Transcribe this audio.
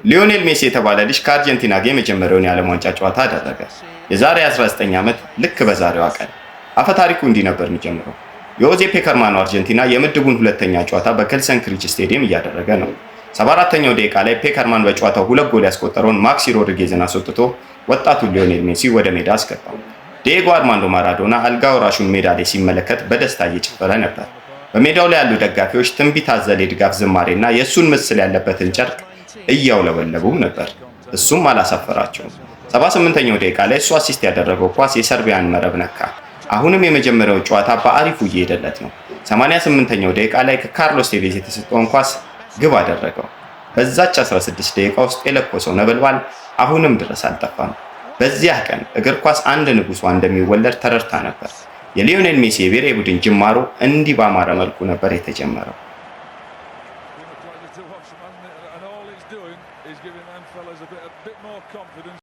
ሊዮኔል ሜሲ የተባለ ልጅ ከአርጀንቲና ጋር የመጀመሪያውን የዓለም ዋንጫ ጨዋታ አደረገ። የዛሬ 19 ዓመት ልክ በዛሬዋ ቀን። አፈታሪኩ እንዲህ ነበር የሚጀምረው። የሆዜ ፔከርማኑ አርጀንቲና የምድቡን ሁለተኛ ጨዋታ በኬልሰን ክሪች ስቴዲየም እያደረገ ነው። 74ኛው ደቂቃ ላይ ፔከርማን በጨዋታው 2 ጎል ያስቆጠረውን ማክሲ ሮድሪጌዝን አስወጥቶ ወጣቱን ሊዮኔል ሜሲ ወደ ሜዳ አስገባው። ዲዬጎ አርማንዶ ማራዶና አልጋ ወራሹን ሜዳ ላይ ሲመለከት በደስታ እየጨፈረ ነበር። በሜዳው ላይ ያሉ ደጋፊዎች ትንቢት አዘል የድጋፍ ዝማሬና የእሱን ምስል ያለበትን ጨርቅ እያውለበለቡም ነበር። እሱም አላሳፈራቸውም። 78ኛው ደቂቃ ላይ እሱ አሲስት ያደረገው ኳስ የሰርቢያን መረብ ነካ። አሁንም የመጀመሪያው ጨዋታ በአሪፉ እየሄደለት ነው። 88ኛው ደቂቃ ላይ ከካርሎስ ቴቬዝ የተሰጠውን ኳስ ግብ አደረገው። በዛች 16 ደቂቃ ውስጥ የለኮሰው ነበልባል አሁንም ድረስ አልጠፋም። በዚያ ቀን እግር ኳስ አንድ ንጉሷ እንደሚወለድ ተረድታ ነበር። የሊዮኔል ሜሲ የብሔራዊ ቡድን ጅማሮ እንዲህ ባማረ መልኩ ነበር የተጀመረው።